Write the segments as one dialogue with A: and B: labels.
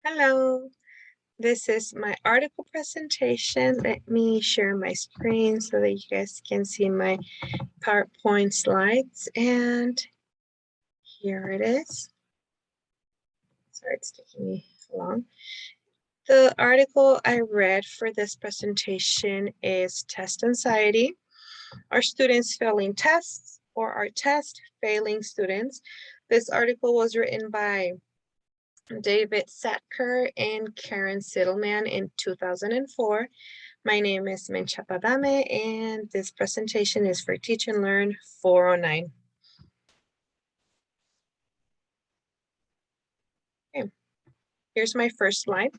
A: Hello, this is my article presentation. Let me share my screen so that you guys can see my PowerPoint slides. And here it is. Sorry, it's taking me long. The article I read for this presentation is Test Anxiety. Are students failing tests or are tests failing students? This article was written by David Satker and Karen Siddleman in 2004. My name is Mencha Padame, and this presentation is for Teach and Learn 409. Okay, here's my first slide,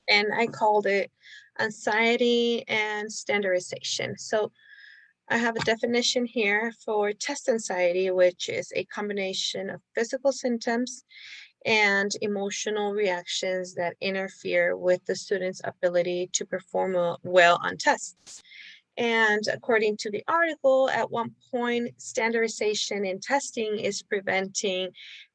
A: and I called it Anxiety and Standardization. So I have a definition here for test anxiety, which is a combination of physical symptoms and emotional reactions that interfere with the student's ability to perform well on tests. And according to the article, at one point, standardization in testing is preventing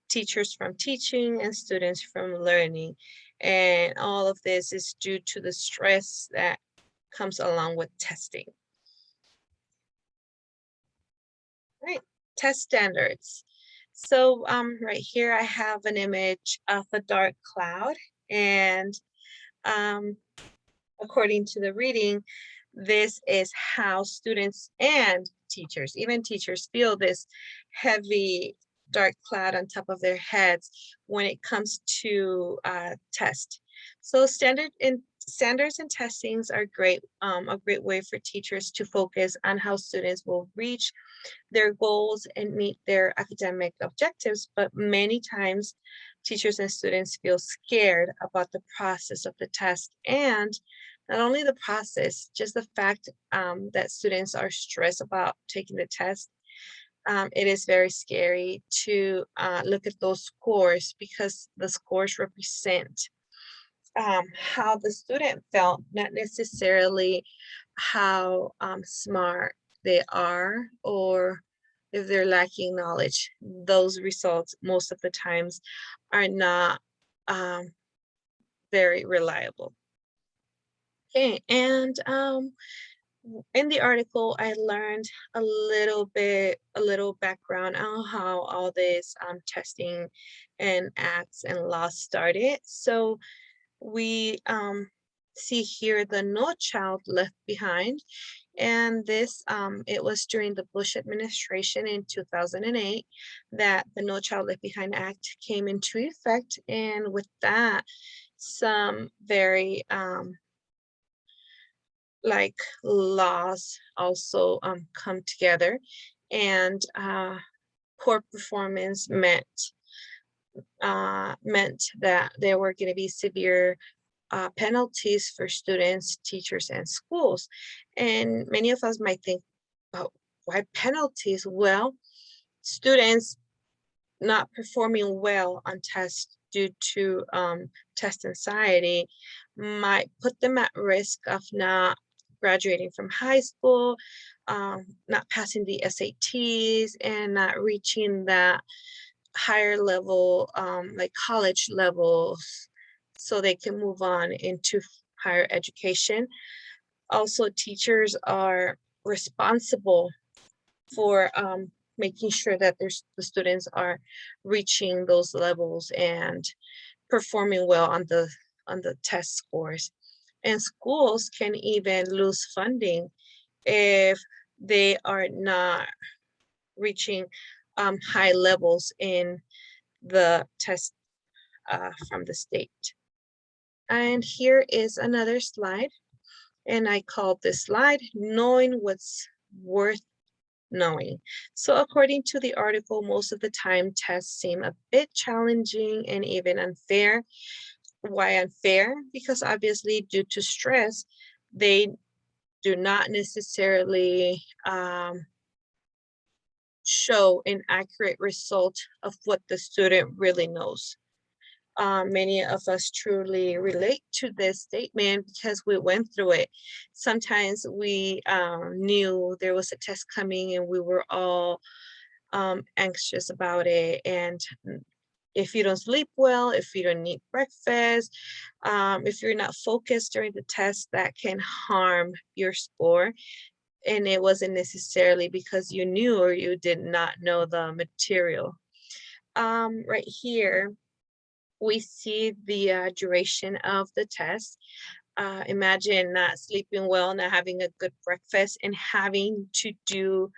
A: teachers from teaching and students from learning. And all of this is due to the stress that comes along with testing. Right, test standards. So right here I have an image of a dark cloud, and um, according to the reading, this is how students and teachers, even teachers, feel this heavy dark cloud on top of their heads when it comes to test. So standards and testings are great, a great way for teachers to focus on how students will reach their goals and meet their academic objectives. But many times teachers and students feel scared about the process of the test, and not only the process, just the fact that students are stressed about taking the test. It is very scary to look at those scores because the scores represent how the student felt, not necessarily how smart they are or if they're lacking knowledge. Those results most of the times are not um, very reliable. Okay, and in the article, I learned a little background on how all this testing and acts and laws started. So we see here the No Child Left Behind, and this it was during the Bush administration in 2008 that the No Child Left Behind Act came into effect, and with that, some very like laws also come together, and poor performance meant that there were going to be severe penalties for students, teachers, and schools. And many of us might think, oh, why penalties? Well, students not performing well on tests due to test anxiety might put them at risk of not graduating from high school, not passing the SATs, and not reaching that higher level, like college levels, so they can move on into higher education. Also, teachers are responsible for making sure that the students are reaching those levels and performing well on the test scores. And schools can even lose funding if they are not reaching high levels in the test from the state. And here is another slide, and I called this slide Knowing What's Worth Knowing. So according to the article, most of the time tests seem a bit challenging and even unfair. Why unfair? Because obviously due to stress, they do not necessarily show an accurate result of what the student really knows. Many of us truly relate to this statement because we went through it. Sometimes we knew there was a test coming and we were all anxious about it, and if you don't sleep well, if you don't eat breakfast, if you're not focused during the test, that can harm your score. And it wasn't necessarily because you knew or you did not know the material. Right here, we see the duration of the test. Imagine not sleeping well, not having a good breakfast, and having to do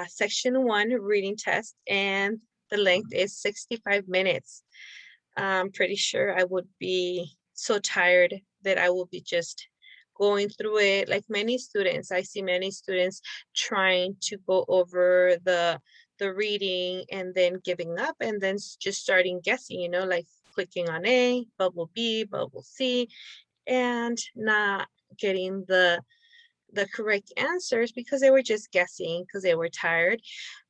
A: section 1 reading test, and the length is 65 minutes. I'm pretty sure I would be so tired that I will be just going through it. Like many students, I see many students trying to go over the reading and then giving up, and then just starting guessing, like clicking on A, bubble B, bubble C, and not getting the correct answers because they were just guessing because they were tired.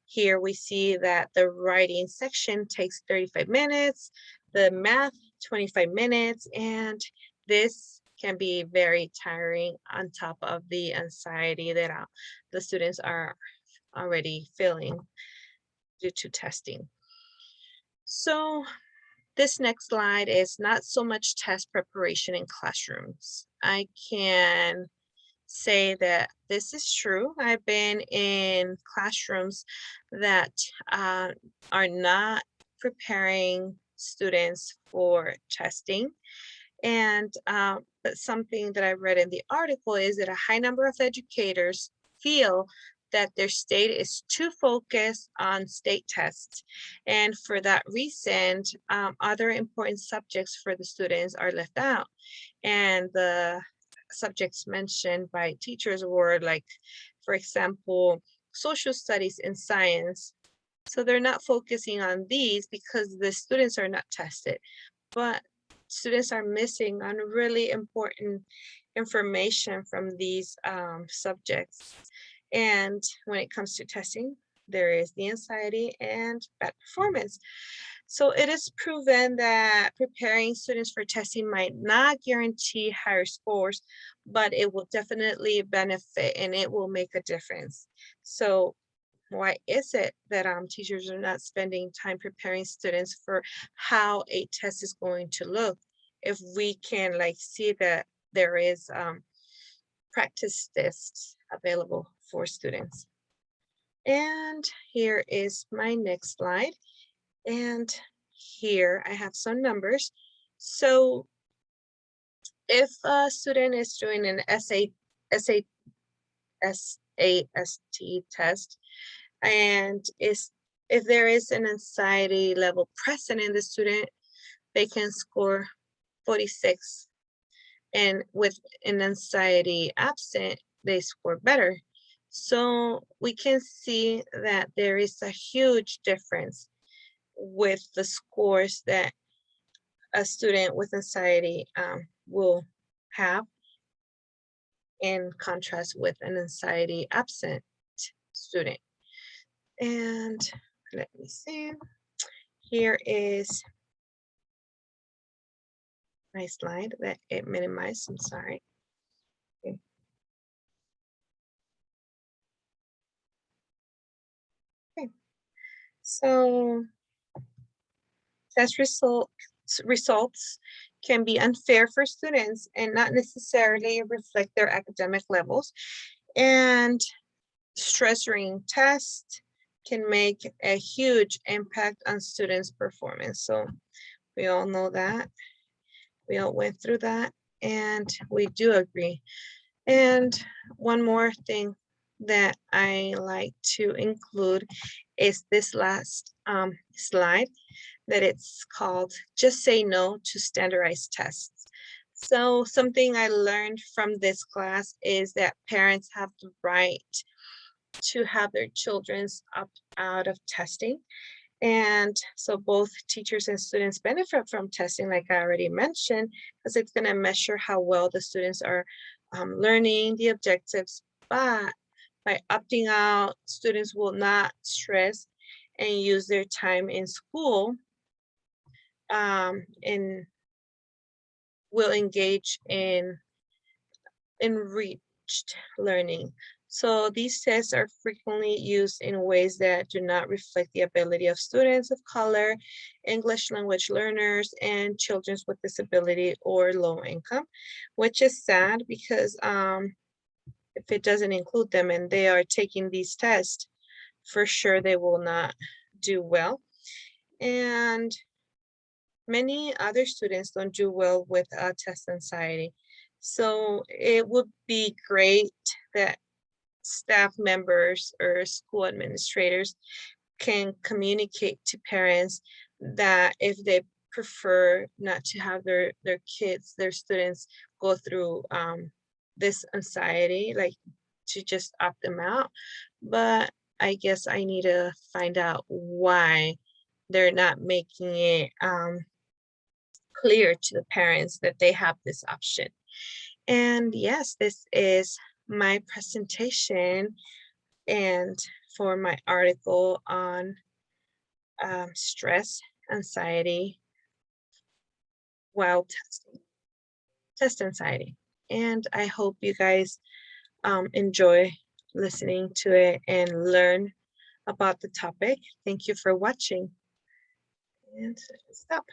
A: Here we see that the writing section takes 35 minutes, the math 25 minutes, and this can be very tiring on top of the anxiety that the students are already feeling due to testing. So this next slide is not so much test preparation in classrooms. I can say that this is true. I've been in classrooms that are not preparing students for testing. And but something that I read in the article is that a high number of educators feel that their state is too focused on state tests. And for that reason, other important subjects for the students are left out. And the subjects mentioned by teachers were like, for example, social studies and science. So they're not focusing on these because the students are not tested, but students are missing on really important information from these subjects. And when it comes to testing, there is the anxiety and bad performance. So it is proven that preparing students for testing might not guarantee higher scores, but it will definitely benefit and it will make a difference. So why is it that teachers are not spending time preparing students for how a test is going to look if we can like see that there is practice tests available for students? And here is my next slide. And here I have some numbers. So if a student is doing an SAT test, and if there is an anxiety level present in the student, they can score 46. And with an anxiety absent, they score better. So we can see that there is a huge difference with the scores that a student with anxiety will have in contrast with an anxiety absent student. And let me see, here is my slide that it minimized, I'm sorry. Okay. Okay. So test results can be unfair for students and not necessarily reflect their academic levels. And stress during tests can make a huge impact on students' performance. So we all know that. We all went through that, and we do agree. And one more thing that I like to include is this last slide, that it's called Just Say No to Standardized Tests. So something I learned from this class is that parents have the right to have their children's opt out of testing. And so both teachers and students benefit from testing, like I already mentioned, because it's going to measure how well the students are learning the objectives. But by opting out, students will not stress and use their time in school and will engage in enriched learning. So these tests are frequently used in ways that do not reflect the ability of students of color, English language learners, and children with disability or low income, which is sad because if it doesn't include them and they are taking these tests, for sure they will not do well. And many other students don't do well with test anxiety. So it would be great that staff members or school administrators can communicate to parents that if they prefer not to have their kids, their students go through this anxiety, like to just opt them out. But I guess I need to find out why they're not making it clear to the parents that they have this option. And yes, this is my presentation and for my article on stress, anxiety while testing, test anxiety. And I hope you guys enjoy listening to it and learn about the topic. Thank you for watching and stop.